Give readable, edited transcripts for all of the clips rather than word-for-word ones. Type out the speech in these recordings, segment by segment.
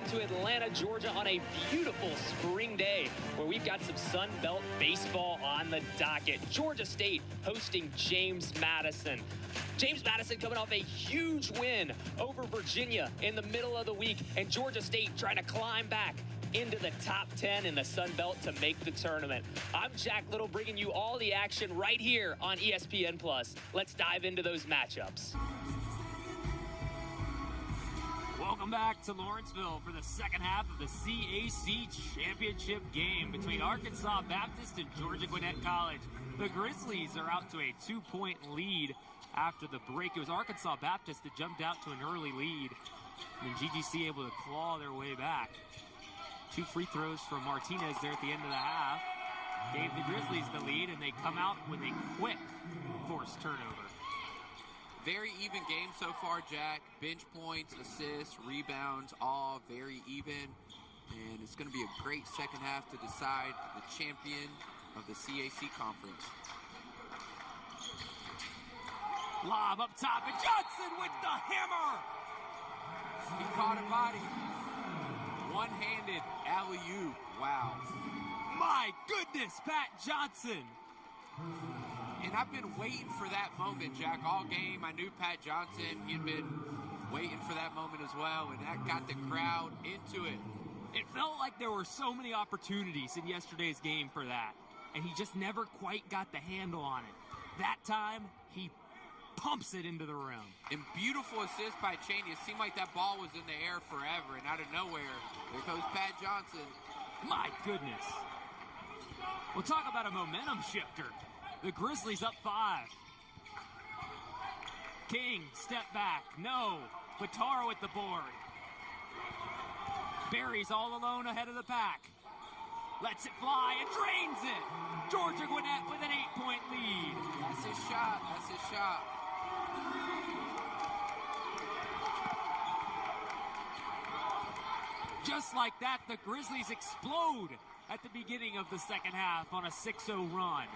to Atlanta, Georgia on a beautiful spring day where we've got some Sun Belt baseball on the docket. Georgia State hosting James Madison. James Madison coming off a huge win over Virginia in the middle of the week, and Georgia State trying to climb back into the top 10 in the Sun Belt to make the tournament. I'm Jack Little, bringing you all the action right here on ESPN+. Let's dive into those matchups. Welcome back to Lawrenceville for the second half of the CAC Championship game between Arkansas Baptist and Georgia Gwinnett College. The Grizzlies are out to a 2-point lead after the break. It was Arkansas Baptist that jumped out to an early lead, and GGC able to claw their way back. 2 free throws from Martinez there at the end of the half gave the Grizzlies the lead, and they come out with a quick forced turnover. Very even game so far, Jack. Bench points, assists, rebounds, all very even. And it's going to be a great second half to decide the champion of the CAC conference. Lob up top, and Johnson with the hammer! He caught a body. One-handed alley-oop. Wow. My goodness, Pat Johnson! And I've been waiting for that moment, Jack, all game. I knew Pat Johnson. He'd been waiting for that moment as well, and that got the crowd into it. It felt like there were so many opportunities in yesterday's game for that, and he just never quite got the handle on it. That time, he pumps it into the rim. And beautiful assist by Chaney. It seemed like that ball was in the air forever, and out of nowhere, there goes Pat Johnson. My goodness. We'll talk about a momentum shifter. The Grizzlies up 5. King, step back. No. Batara with the board. Barry's all alone ahead of the pack. Lets it fly and drains it. Georgia Gwinnett with an 8-point lead. That's his shot. That's his shot. Just like that, the Grizzlies explode at the beginning of the second half on a 6-0 run.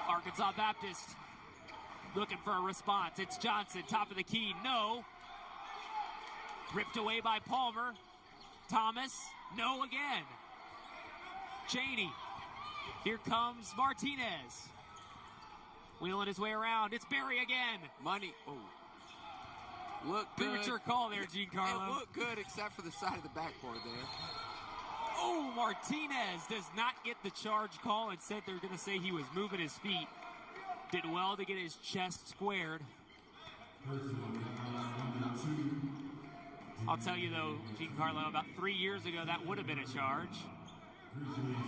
Arkansas Baptist looking for a response. It's Johnson, top of the key. No. Ripped away by Palmer. Thomas. No again. Chaney. Here comes Martinez. Wheeling his way around. It's Barry again. Money. Oh. Look good. Premature call there, Giancarlo. It looked good except for the side of the backboard there. Oh, Martinez does not get the charge call. Instead, they're going to say he was moving his feet. Did well to get his chest squared. I'll tell you, though, Giancarlo, about 3 years ago, that would have been a charge.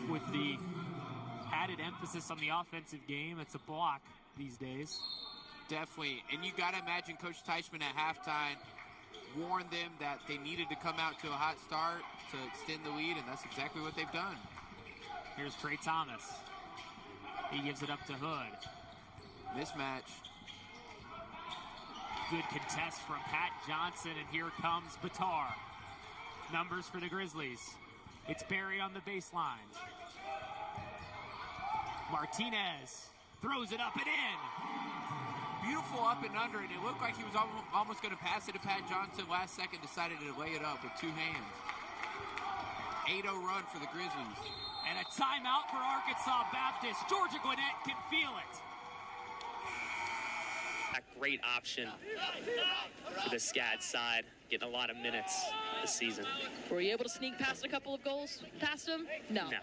With the added emphasis on the offensive game, it's a block these days. Definitely. And you got to imagine Coach Teichman at halftime warned them that they needed to come out to a hot start to extend the lead, and that's exactly what they've done. Here's Trey Thomas. He gives it up to Hood. Mismatch. Good contest from Pat Johnson, and here comes Batar. Numbers for the Grizzlies. It's Barry on the baseline. Martinez throws it up and in. Beautiful up and under, and it looked like he was almost going to pass it to Pat Johnson. Last second decided to lay it up with 2 hands. 8-0 run for the Grizzlies. And a timeout for Arkansas Baptist. Georgia Gwinnett can feel it. A great option for the SCAD side, getting a lot of minutes this season. Were you able to sneak past a couple of goals past him? No. No.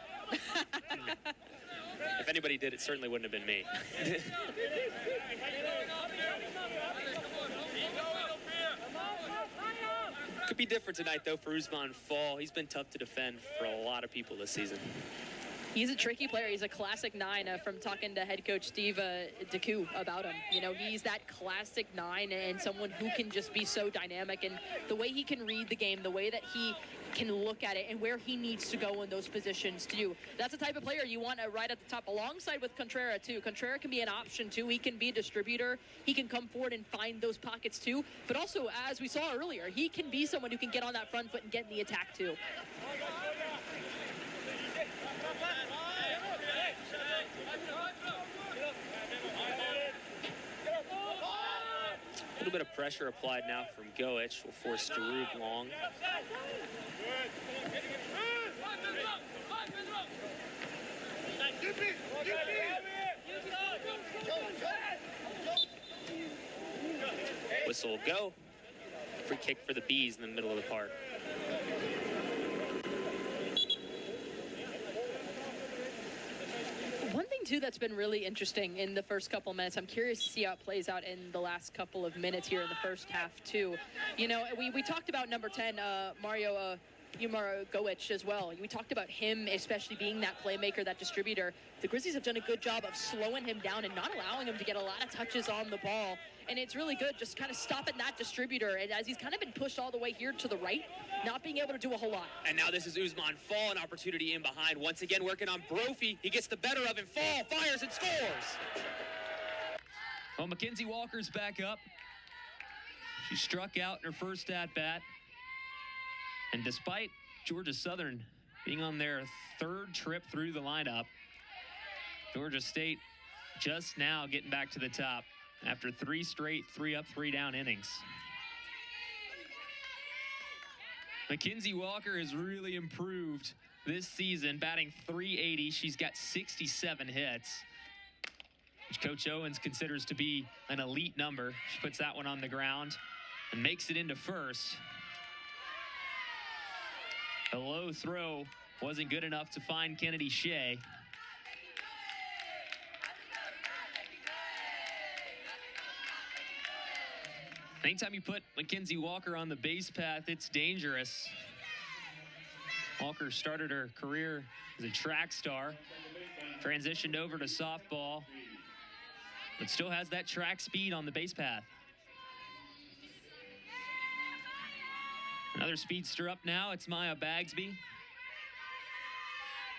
If anybody did, it certainly wouldn't have been me. Could be different tonight, though, for Usman Fall. He's been tough to defend for a lot of people this season. He's a tricky player. He's a classic 9 from talking to head coach Steve DeCoux about him. You know, he's that classic 9 and someone who can just be so dynamic. And the way he can read the game, the way that he can look at it and where he needs to go in those positions too. That's the type of player you want right at the top alongside with Contreras too. Contreras can be an option too. He can be a distributor. He can come forward and find those pockets too. But also, as we saw earlier, he can be someone who can get on that front foot and get in the attack too. little bit of pressure applied now from Goich. Will force Darub long. Whistle will go. Free kick for the Bees in the middle of the park. One thing, too, that's been really interesting in the first couple minutes, I'm curious to see how it plays out in the last couple of minutes here in the first half, too. You know, we talked about number 10, Mario Goich as well. We talked about him especially being that playmaker, that distributor. The Grizzlies have done a good job of slowing him down and not allowing him to get a lot of touches on the ball. And it's really good just kind of stopping that distributor. And as he's kind of been pushed all the way here to the right, not being able to do a whole lot. And now this is Usman Fall, an opportunity in behind. Once again, working on Brophy. He gets the better of him. Fall fires and scores. Well, Mackenzie Walker's back up. She struck out in her first at-bat. And despite Georgia Southern being on their third trip through the lineup, Georgia State just now getting back to the top after 3 straight 3-up, 3-down innings. Mackenzie Walker has really improved this season, batting .380. She's got 67 hits, which Coach Owens considers to be an elite number. She puts that one on the ground and makes it into first. A low throw wasn't good enough to find Kennedy Shea. Anytime you put Mackenzie Walker on the base path, it's dangerous. Walker started her career as a track star, transitioned over to softball, but still has that track speed on the base path. Another speedster up now, it's Maya Bagsby.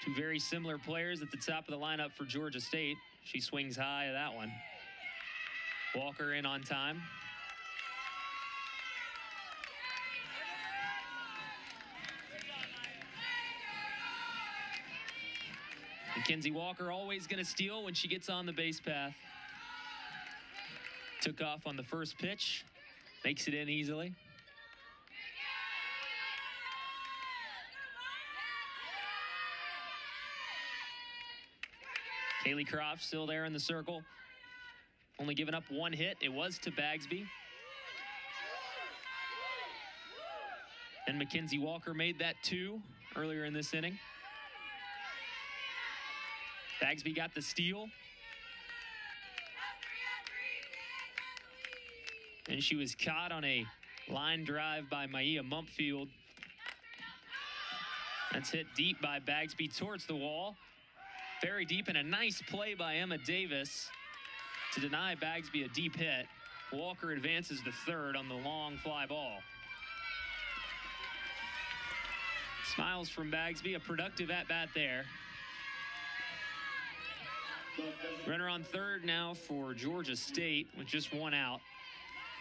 Two very similar players at the top of the lineup for Georgia State. She swings high at that one. Walker in on time. Mackenzie Walker always going to steal when she gets on the base path. Took off on the first pitch, makes it in easily. Kaylee Croft still there in the circle. Only giving up 1 hit. It was to Bagsby. And Mackenzie Walker made that 2 earlier in this inning. Bagsby got the steal. And she was caught on a line drive by Maya Mumpfield. That's hit deep by Bagsby towards the wall. Very deep, and a nice play by Emma Davis to deny Bagsby a deep hit. Walker advances to third on the long fly ball. Smiles from Bagsby, a productive at-bat there. Runner on third now for Georgia State with just 1 out.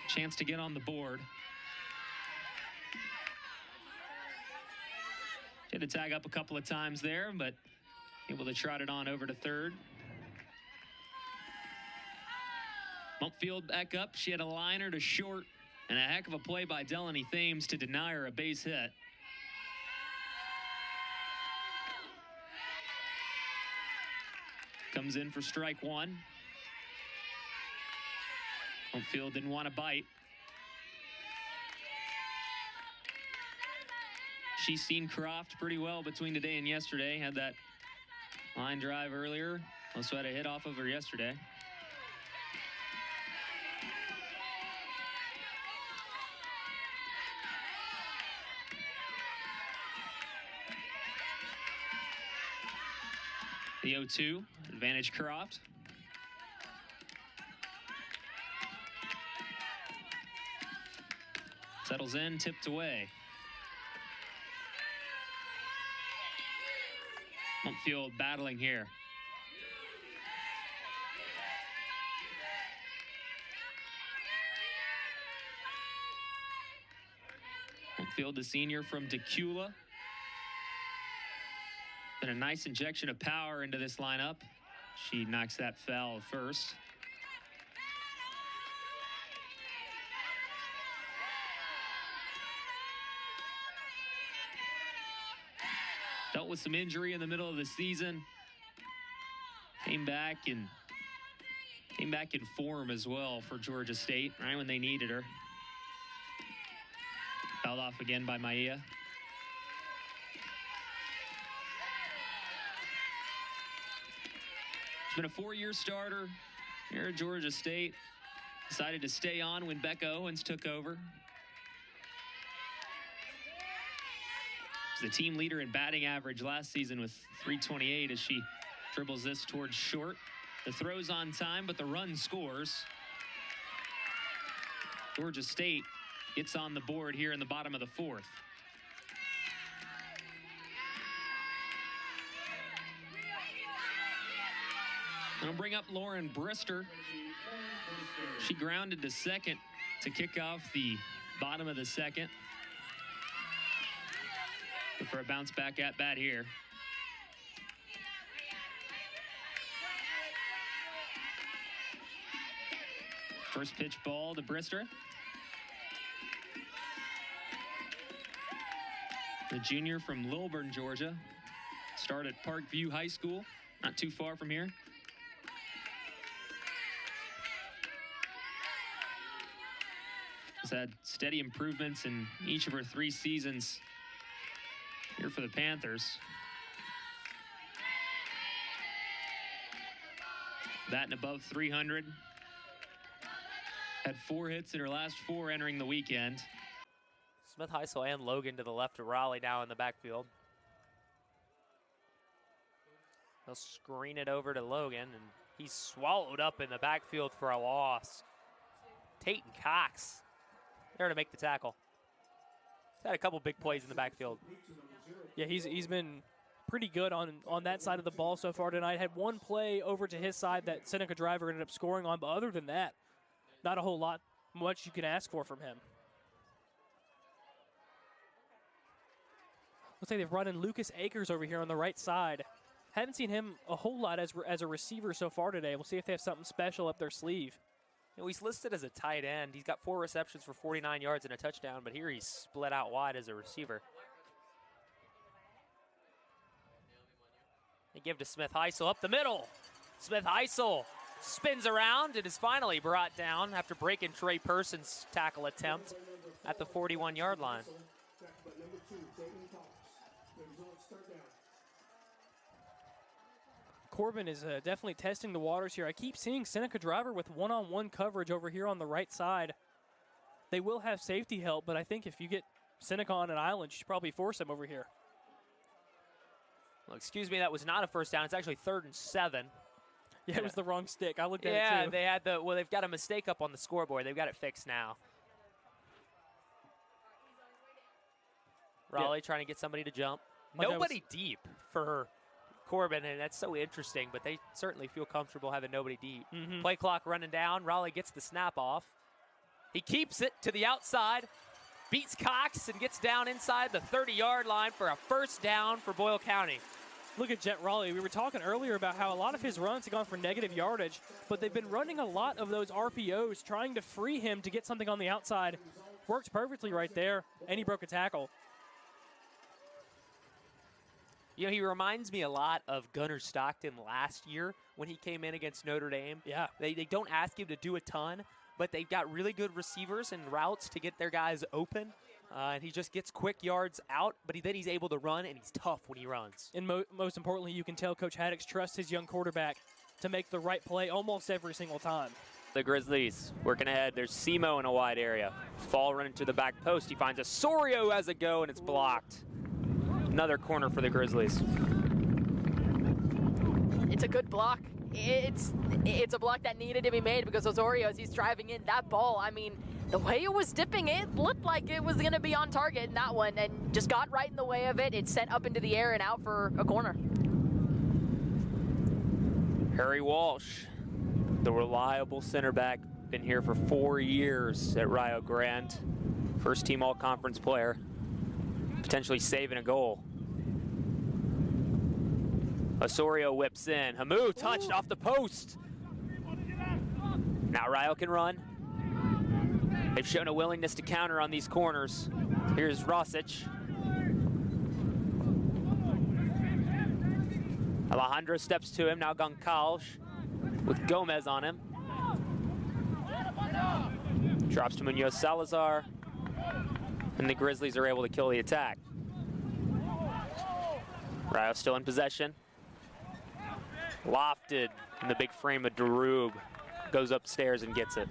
Chance to get on the board. Had to tag up a couple of times there, but able to trot it on over to third. Mumpfield back up. She had a liner to short, and a heck of a play by Delaney Thames to deny her a base hit. Comes in for strike 1. Mumpfield didn't want to bite. She's seen Croft pretty well between today and yesterday. Had that line drive earlier. Also had a hit off of her yesterday. The 0-2, advantage Croft. Settles in, tipped away. Mumpfield battling here. Mumpfield, the senior from Decula. And a nice injection of power into this lineup. She knocks that foul first. dealt with some injury in the middle of the season. Came back in form as well for Georgia State, right when they needed her. Fouled off again by Maia. She's been a 4-year starter here at Georgia State. Decided to stay on when Becca Owens took over. She's the team leader in batting average last season with .328 as she dribbles this towards short. The throw's on time, but the run scores. Georgia State gets on the board here in the bottom of the 4th. I'll bring up Lauren Brister. She grounded to second to kick off the bottom of the 2nd. Look for a bounce back at bat here. First pitch ball to Brister. The junior from Lilburn, Georgia. Started at Parkview High School, not too far from here. Has had steady improvements in each of her 3 seasons here for the Panthers. Batting above 300. Had 4 hits in her last 4 entering the weekend. Smith Heisel and Logan to the left of Raleigh now in the backfield. They'll screen it over to Logan, and he's swallowed up in the backfield for a loss. Tate and Cox there to make the tackle. He's had a couple big plays in the backfield. Yeah, he's been pretty good on that side of the ball so far tonight. Had 1 play over to his side that Seneca Driver ended up scoring on, but other than that, not a whole lot much you can ask for from him. Looks like they've brought in Lucas Akers over here on the right side. Haven't seen him a whole lot as a receiver so far today. We'll see if they have something special up their sleeve. You know, he's listed as a tight end. He's got 4 receptions for 49 yards and a touchdown, but here he's split out wide as a receiver. They give to Smith Heisel up the middle. Smith Heisel spins around and is finally brought down after breaking Trey Person's tackle attempt at the 41-yard line. Corbin is definitely testing the waters here. I keep seeing Seneca Driver with one-on-one coverage over here on the right side. They will have safety help, but I think if you get Seneca on an island, you should probably force him over here. Well, excuse me, that was not a first down. It's actually 3rd and 7. Yeah, it was the wrong stick. I looked at it too. Yeah, they've got a mistake up on the scoreboard. They've got it fixed now. Raleigh trying to get somebody to jump. Nobody deep for Corbin, and that's so interesting, but they certainly feel comfortable having nobody deep. Play clock running down. Raleigh gets the snap off. He keeps it to the outside, beats Cox, and gets down inside the 30-yard line for a first down for Boyle County. Look at Jet Raleigh. We were talking earlier about how a lot of his runs have gone for negative yardage, but they've been running a lot of those RPOs, trying to free him to get something on the outside. Worked perfectly right there, and he broke a tackle. You know, he reminds me a lot of Gunnar Stockton last year when he came in against Notre Dame. Yeah. They don't ask him to do a ton, but they've got really good receivers and routes to get their guys open. And he just gets quick yards out, but then he's able to run, and he's tough when he runs. And most importantly, you can tell Coach Haddox trusts his young quarterback to make the right play almost every single time. The Grizzlies working ahead. There's Simo in a wide area. Fall running to the back post. He finds Osorio as a go, and it's blocked. Another corner for the Grizzlies. It's a good block. It's a block that needed to be made because Osorio, as he's driving in that ball, I mean, the way it was dipping, it looked like it was going to be on target in that one and just got right in the way of it. It sent up into the air and out for a corner. Harry Walsh, the reliable center back, been here for 4 years at Rio Grande. First team all-conference player, potentially saving a goal. Osorio whips in. Hamu touched off the post. Now Rio can run. They've shown a willingness to counter on these corners. Here's Rosic. Alejandro steps to him, now Goncalves with Gomez on him. Drops to Munoz Salazar, and the Grizzlies are able to kill the attack. Rayo still in possession. Lofted in the big frame of Darub. Goes upstairs and gets it.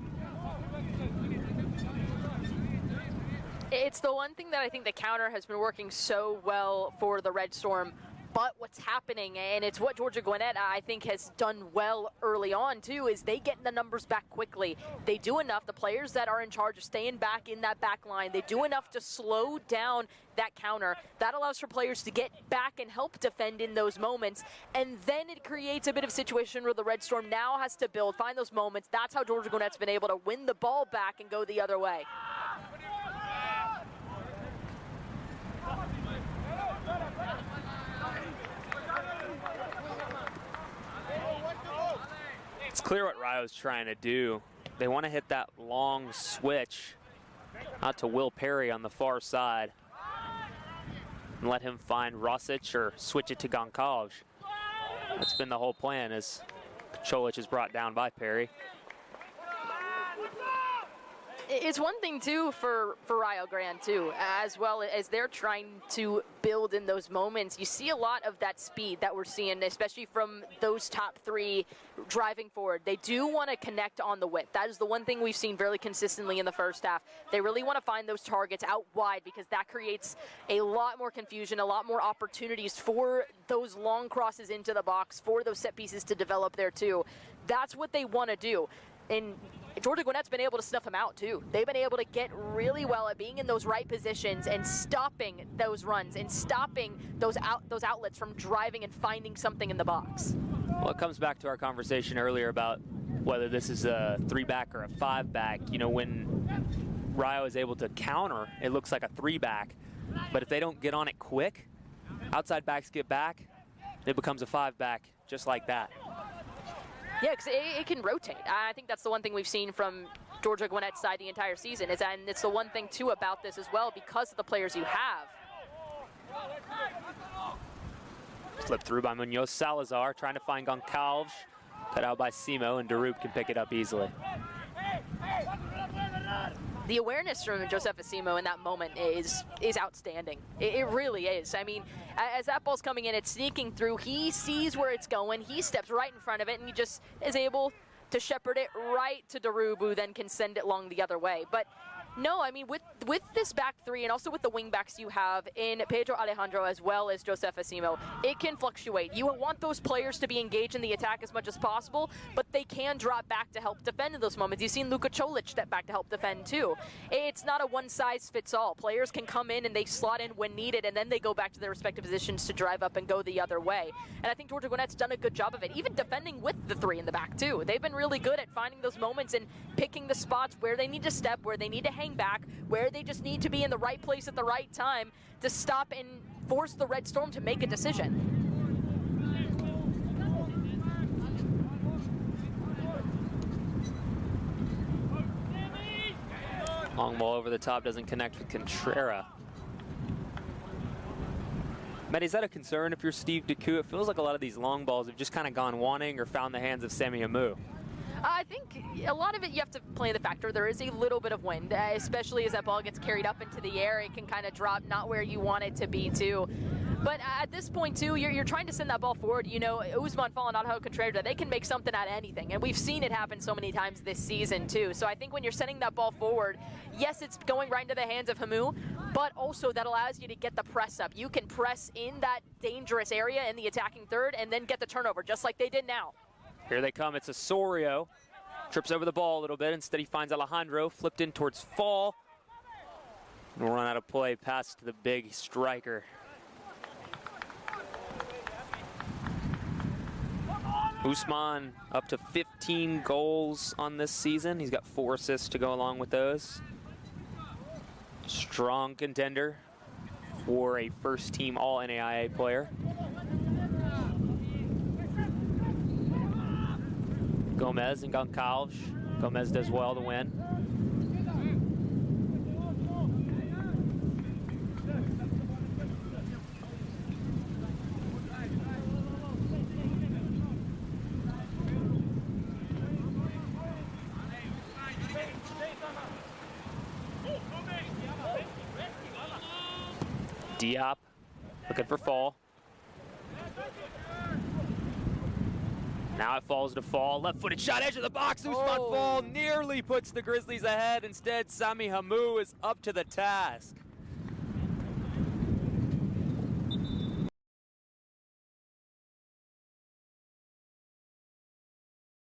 It's the one thing that I think the counter has been working so well for the Red Storm. But what's happening, and it's what Georgia Gwinnett, I think, has done well early on, too, is they get the numbers back quickly. They do enough. The players that are in charge of staying back in that back line, they do enough to slow down that counter. That allows for players to get back and help defend in those moments. And then it creates a bit of a situation where the Red Storm now has to build, find those moments. That's how Georgia Gwinnett's been able to win the ball back and go the other way. It's clear what Rayo's trying to do. They want to hit that long switch out to Will Perry on the far side and let him find Rosic or switch it to Goncalves. That's been the whole plan, as Cholich is brought down by Perry. It's one thing, too, for Rio Grande, too, as well as they're trying to build in those moments. You see a lot of that speed that we're seeing, especially from those top three driving forward. They do want to connect on the width. That is the one thing we've seen fairly consistently in the first half. They really want to find those targets out wide because that creates a lot more confusion, a lot more opportunities for those long crosses into the box, for those set pieces to develop there, too. That's what they want to do. And Georgia Gwinnett's been able to snuff them out, too. They've been able to get really well at being in those right positions and stopping those runs and stopping those outlets from driving and finding something in the box. Well, it comes back to our conversation earlier about whether this is a 3-back or a 5-back. You know, when Rio is able to counter, it looks like a 3-back. But if they don't get on it quick, outside backs get back, it becomes a 5-back just like that. Yeah, because it can rotate. I think that's the one thing we've seen from Georgia Gwinnett's side the entire season, and it's the one thing, too, about this as well, because of the players you have. Flipped through by Munoz Salazar, trying to find Goncalves. Cut out by Simo, and Darub can pick it up easily. The awareness from Joseph Asimo in that moment is outstanding. It really is. I mean, as that ball's coming in, it's sneaking through. He sees where it's going. He steps right in front of it, and he just is able to shepherd it right to Darub, who then can send it long the other way. But no, I mean, with this back three and also with the wing backs you have in Pedro Alejandro as well as Joseph Asimo, it can fluctuate. You want those players to be engaged in the attack as much as possible, but they can drop back to help defend in those moments. You've seen Luka Cholich step back to help defend too. It's not a one-size-fits-all. Players can come in and they slot in when needed, and then they go back to their respective positions to drive up and go the other way. And I think Georgia Gwinnett's done a good job of it, even defending with the three in the back too. They've been really good at finding those moments and picking the spots where they need to step, where they need to hang back, where they just need to be in the right place at the right time to stop and force the Red Storm to make a decision. Long ball over the top, doesn't connect with Contreras. Matt, is that a concern if you're Steve Decoux? It feels like a lot of these long balls have just kind of gone wanting or found the hands of Sami Amu. I think a lot of it you have to play the factor. There is a little bit of wind, especially as that ball gets carried up into the air. It can kind of drop not where you want it to be, too. But at this point, too, you're trying to send that ball forward. You know, Usman Falonado Contreras, they can make something out of anything. And we've seen it happen so many times this season, too. So I think when you're sending that ball forward, yes, it's going right into the hands of Hamu, but also that allows you to get the press up. You can press in that dangerous area in the attacking third and then get the turnover, just like they did now. Here they come. It's Osorio. Trips over the ball a little bit. Instead, he finds Alejandro. Flipped in towards Fall. And we'll run out of play. Pass to the big striker. Usman up to 15 goals on this season. He's got 4 assists to go along with those. Strong contender for a first-team All-NAIA player. Gomez and Goncalves. Gomez does well to win. Diop looking for Fall. Now it falls to Fall. Left-footed shot, edge of the box. Usman Fall nearly puts the Grizzlies ahead. Instead, Sami Hamu is up to the task.